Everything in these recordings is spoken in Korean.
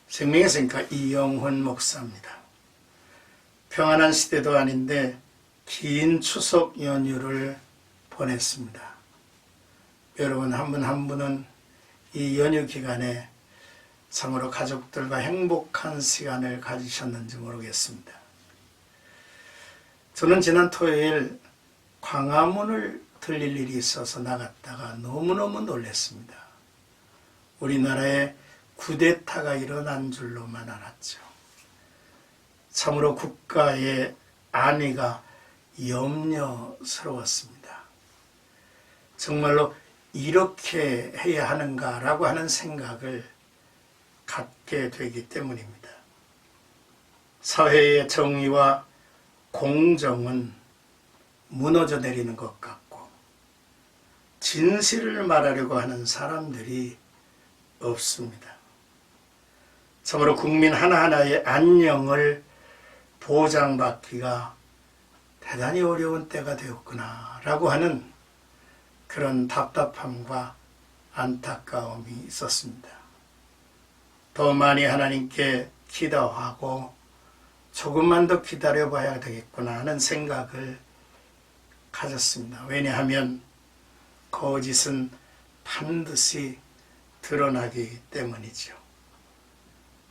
생명의 생각 이영훈 목사입니다. 평안한 시대도 아닌데 긴 추석 연휴를 보냈습니다. 여러분 한 분 한 분은 이 연휴 기간에 참으로 가족들과 행복한 시간을 가지셨는지 모르겠습니다. 저는 지난 토요일 광화문을 들릴 일이 있어서 나갔다가 너무너무 놀랐습니다. 우리나라에 쿠데타가 일어난 줄로만 알았죠. 참으로 국가의 안위가 염려스러웠습니다. 정말로 이렇게 해야 하는가라고 하는 생각을 갖게 되기 때문입니다. 사회의 정의와 공정은 무너져 내리는 것 같고 진실을 말하려고 하는 사람들이 없습니다. 참으로 국민 하나하나의 안녕을 보장받기가 대단히 어려운 때가 되었구나 라고 하는 그런 답답함과 안타까움이 있었습니다. 더 많이 하나님께 기도하고 조금만 더 기다려봐야 되겠구나 하는 생각을 가졌습니다. 왜냐하면 거짓은 반드시 드러나기 때문이죠.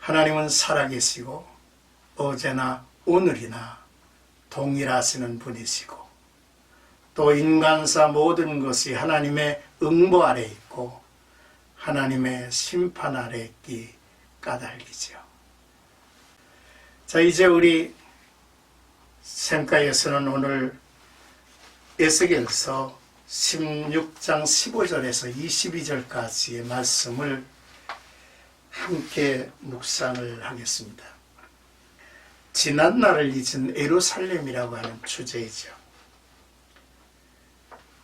하나님은 살아계시고 어제나 오늘이나 동일하시는 분이시고 또 인간사 모든 것이 하나님의 응보 아래 있고 하나님의 심판 아래 있기 까닭이죠. 자, 이제 우리 샘가에서는 오늘 에스겔서 16장 15절에서 22절까지의 말씀을 함께 묵상을 하겠습니다. 지난날을 잊은 예루살렘이라고 하는 주제이죠.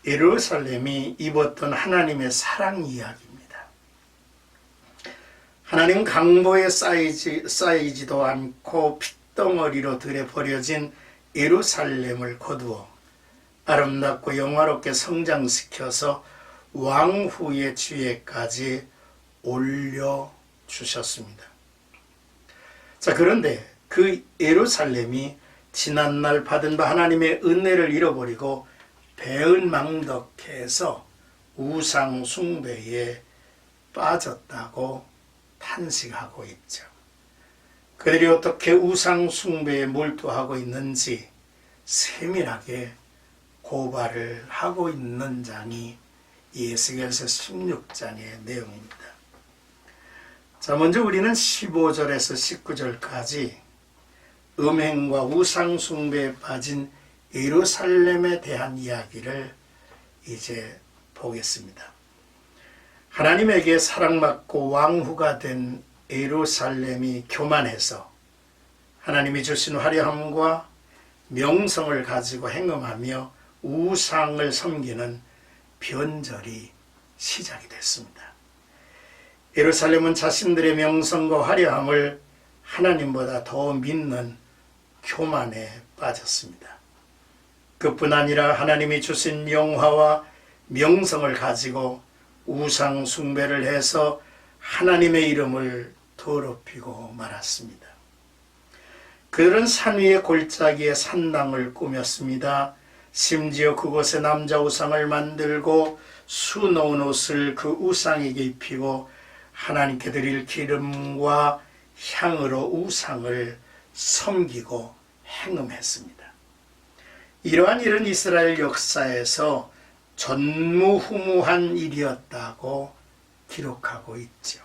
예루살렘이 입었던 하나님의 사랑 이야기입니다. 하나님 강보에 쌓이지도 않고 핏덩어리로 들에 버려진 예루살렘을 거두어 아름답고 영화롭게 성장시켜서 왕후의 지위까지 올려주셨습니다. 자, 그런데 그 예루살렘이 지난날 받은 바 하나님의 은혜를 잃어버리고 배은망덕해서 우상 숭배에 빠졌다고 탄식하고 있죠. 그들이 어떻게 우상 숭배에 몰두하고 있는지 세밀하게 고발을 하고 있는 장이 에스겔서 16장의 내용입니다. 자, 먼저 우리는 15절에서 19절까지 음행과 우상 숭배에 빠진 예루살렘에 대한 이야기를 이제 보겠습니다. 하나님에게 사랑받고 왕후가 된 예루살렘이 교만해서 하나님이 주신 화려함과 명성을 가지고 행음하며 우상을 섬기는 변절이 시작이 됐습니다. 예루살렘은 자신들의 명성과 화려함을 하나님보다 더 믿는 교만에 빠졌습니다. 그뿐 아니라 하나님이 주신 영화와 명성을 가지고 우상 숭배를 해서 하나님의 이름을 더럽히고 말았습니다. 그들은 산 위의 골짜기에 산당을 꾸몄습니다. 심지어 그곳에 남자 우상을 만들고 수놓은 옷을 그 우상에게 입히고 하나님께 드릴 기름과 향으로 우상을 섬기고 행음했습니다. 이러한 일은 이스라엘 역사에서 전무후무한 일이었다고 기록하고 있죠.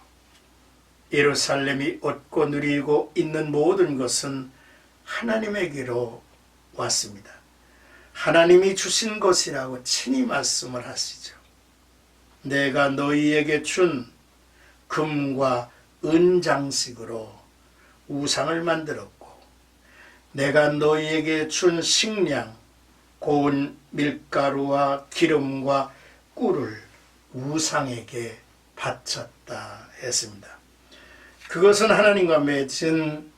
예루살렘이 얻고 누리고 있는 모든 것은 하나님에게로 왔습니다. 하나님이 주신 것이라고 친히 말씀을 하시죠. 내가 너희에게 준 금과 은장식으로 우상을 만들었고 내가 너희에게 준 식량 고운 밀가루와 기름과 꿀을 우상에게 바쳤다 했습니다. 그것은 하나님과 맺은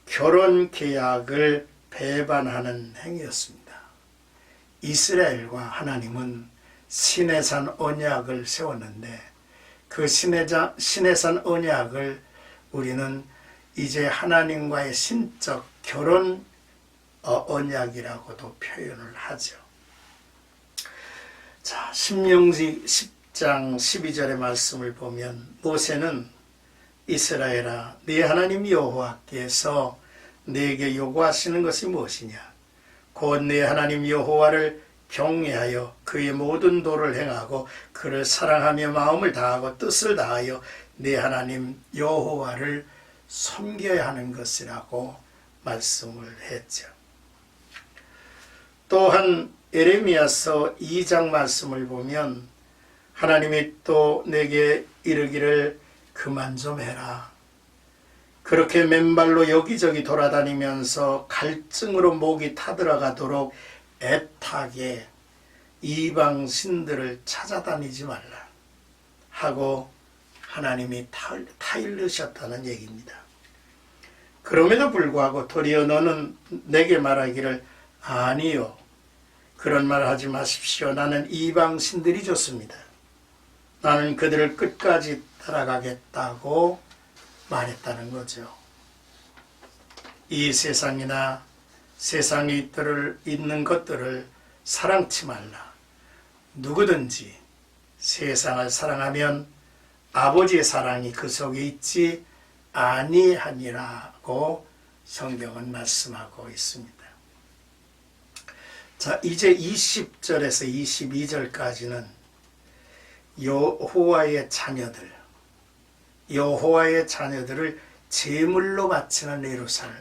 결혼 계약을 배반하는 행위였습니다. 이스라엘과 하나님은 시내산 언약을 세웠는데 그 시내산 언약을 우리는 이제 하나님과의 신적 결혼 언약이라고도 표현을 하죠. 자, 신명기 10장 12절의 말씀을 보면 모세는 이스라엘아, 네 하나님 여호와께서 네게 요구하시는 것이 무엇이냐? 곧 네 하나님 여호와를 경외하여 그의 모든 도를 행하고 그를 사랑하며 마음을 다하고 뜻을 다하여 네 하나님 여호와를 섬겨야 하는 것이라고 말씀을 했죠. 또한 예레미야서 2장 말씀을 보면 하나님이 또 내게 이르기를 그만 좀 해라. 그렇게 맨발로 여기저기 돌아다니면서 갈증으로 목이 타들어가도록 애타게 이방 신들을 찾아다니지 말라 하고 하나님이 타일르셨다는 얘기입니다. 그럼에도 불구하고 도리어 너는 내게 말하기를 아니요, 그런 말 하지 마십시오. 나는 이방 신들이 좋습니다. 나는 그들을 끝까지 따라가겠다고 말했다는 거죠. 이 세상이나 세상에 있는 것들을 사랑치 말라. 누구든지 세상을 사랑하면 아버지의 사랑이 그 속에 있지 아니하니라고 성경은 말씀하고 있습니다. 자, 이제 20절에서 22절까지는 여호와의 자녀들을 제물로 바치는 예루살렘,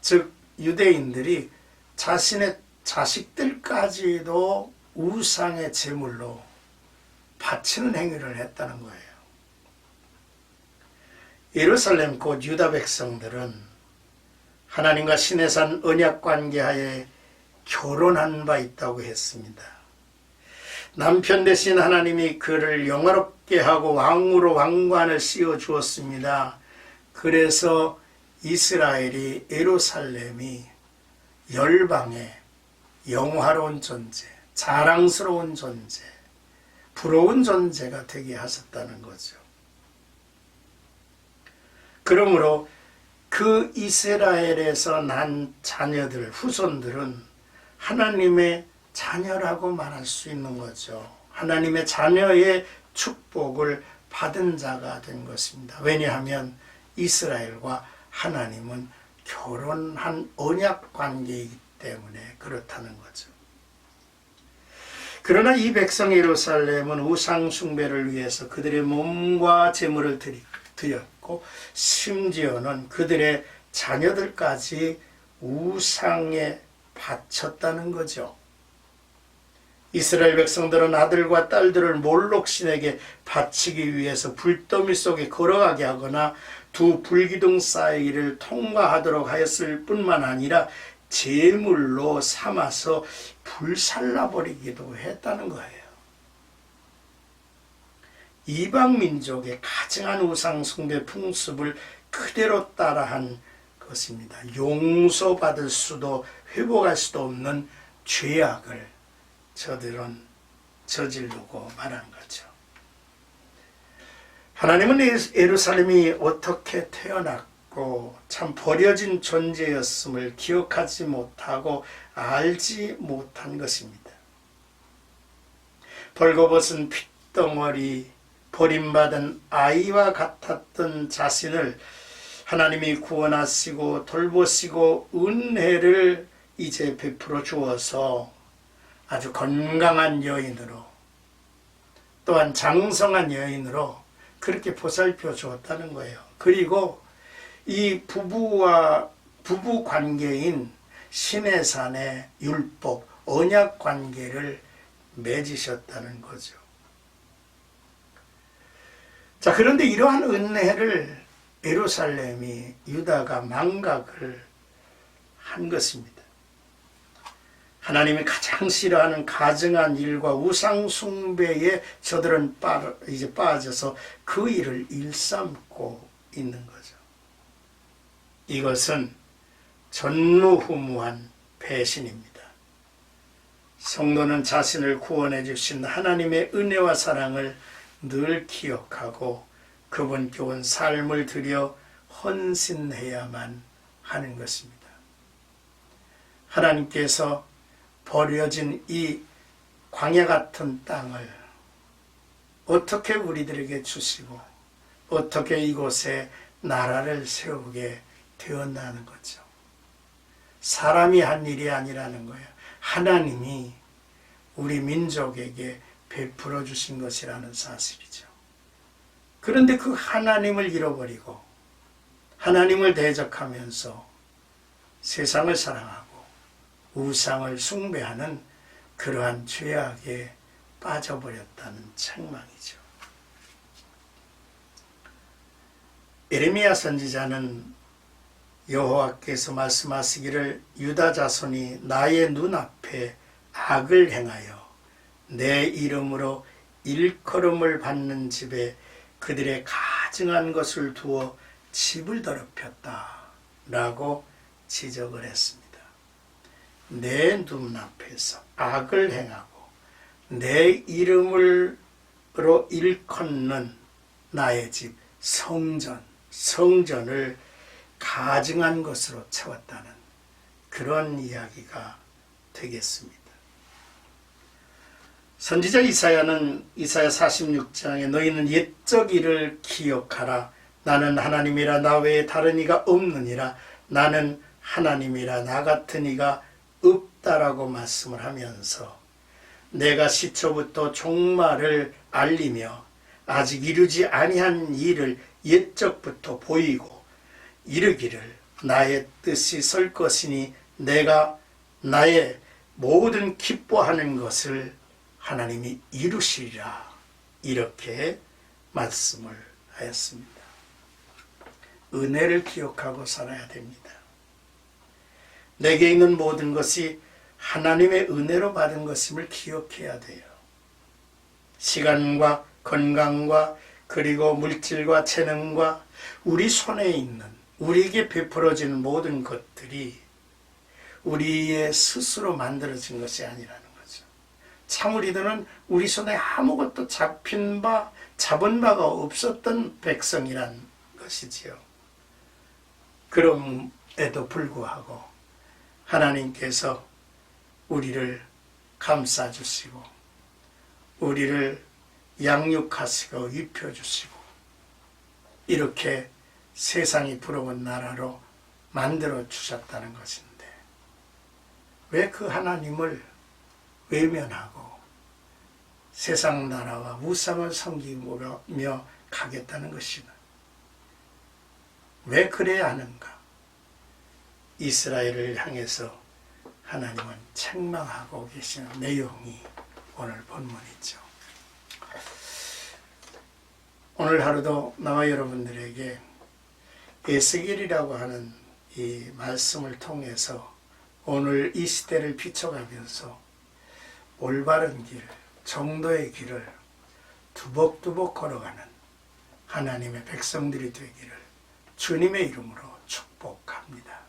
즉 유대인들이 자신의 자식들까지도 우상의 제물로 바치는 행위를 했다는 거예요. 예루살렘 곧 유다 백성들은 하나님과 신의 산 언약관계하에 결혼한 바 있다고 했습니다. 남편 대신 하나님이 그를 영화롭게 하고 왕으로 왕관을 씌워 주었습니다. 그래서 이스라엘이, 예루살렘이 열방의 영화로운 존재, 자랑스러운 존재, 부러운 존재가 되게 하셨다는 거죠. 그러므로 그 이스라엘에서 난 자녀들, 후손들은 하나님의 자녀라고 말할 수 있는 거죠. 하나님의 자녀의 축복을 받은 자가 된 것입니다. 왜냐하면 이스라엘과 하나님은 결혼한 언약 관계이기 때문에 그렇다는 거죠. 그러나 이 백성 예루살렘은 우상 숭배를 위해서 그들의 몸과 재물을 드렸고 심지어는 그들의 자녀들까지 우상에 바쳤다는 거죠. 이스라엘 백성들은 아들과 딸들을 몰록신에게 바치기 위해서 불더미 속에 걸어가게 하거나 두 불기둥 사이를 통과하도록 하였을 뿐만 아니라 제물로 삼아서 불살라버리기도 했다는 거예요. 이방 민족의 가증한 우상 숭배 풍습을 그대로 따라한 것입니다. 용서받을 수도 회복할 수도 없는 죄악을 저들은 저지르고 말한 거죠. 하나님은 예루살렘이 어떻게 태어났고 참 버려진 존재였음을 기억하지 못하고 알지 못한 것입니다. 벌거벗은 핏덩어리, 버림받은 아이와 같았던 자신을 하나님이 구원하시고 돌보시고 은혜를 이제 베풀어 주어서 아주 건강한 여인으로, 또한 장성한 여인으로 그렇게 보살펴 주었다는 거예요. 그리고 이 부부 관계인 시내산의 율법, 언약 관계를 맺으셨다는 거죠. 자, 그런데 이러한 은혜를 예루살렘이, 유다가 망각을 한 것입니다. 하나님이 가장 싫어하는 가증한 일과 우상 숭배에 저들은 이제 빠져서 그 일을 일삼고 있는 거죠. 이것은 전무후무한 배신입니다. 성도는 자신을 구원해 주신 하나님의 은혜와 사랑을 늘 기억하고 그분께 온 삶을 들여 헌신해야만 하는 것입니다. 하나님께서 버려진 이 광야 같은 땅을 어떻게 우리들에게 주시고 어떻게 이곳에 나라를 세우게 되었나는 거죠. 사람이 한 일이 아니라는 거예요. 하나님이 우리 민족에게 베풀어 주신 것이라는 사실이죠. 그런데 그 하나님을 잃어버리고 하나님을 대적하면서 세상을 사랑하고 우상을 숭배하는 그러한 죄악에 빠져버렸다는 책망이죠. 예레미야 선지자는 여호와께서 말씀하시기를 유다 자손이 나의 눈앞에 악을 행하여 내 이름으로 일컬음을 받는 집에 그들의 가증한 것을 두어 집을 더럽혔다 라고 지적을 했습니다. 내 눈앞에서 악을 행하고 내 이름으로 일컫는 나의 집 성전을 가증한 것으로 채웠다는 그런 이야기가 되겠습니다. 선지자 이사야는 이사야 46장에 너희는 옛적 일을 기억하라. 나는 하나님이라 나 외에 다른 이가 없느니라. 나는 하나님이라 나 같은 이가 없다라고 말씀을 하면서 내가 시초부터 종말을 알리며 아직 이루지 아니한 일을 옛적부터 보이고 이르기를 나의 뜻이 설 것이니 내가 나의 모든 기뻐하는 것을 하나님이 이루시리라 이렇게 말씀을 하였습니다. 은혜를 기억하고 살아야 됩니다. 내게 있는 모든 것이 하나님의 은혜로 받은 것임을 기억해야 돼요. 시간과 건강과 그리고 물질과 재능과 우리 손에 있는 우리에게 베풀어지는 모든 것들이 우리의 스스로 만들어진 것이 아니라는 거죠. 참 우리들은 우리 손에 아무것도 잡은 바가 없었던 백성이란 것이지요. 그럼에도 불구하고 하나님께서 우리를 감싸주시고 우리를 양육하시고 입혀주시고 이렇게 세상이 부러운 나라로 만들어 주셨다는 것인데 왜 그 하나님을 외면하고 세상 나라와 우상을 섬기며 가겠다는 것이나 왜 그래야 하는가? 이스라엘을 향해서 하나님은 책망하고 계시는 내용이 오늘 본문이죠. 오늘 하루도 나와 여러분들에게 에스겔이라고 하는 이 말씀을 통해서 오늘 이 시대를 비춰가면서 올바른 길, 정도의 길을 두벅두벅 걸어가는 하나님의 백성들이 되기를 주님의 이름으로 축복합니다.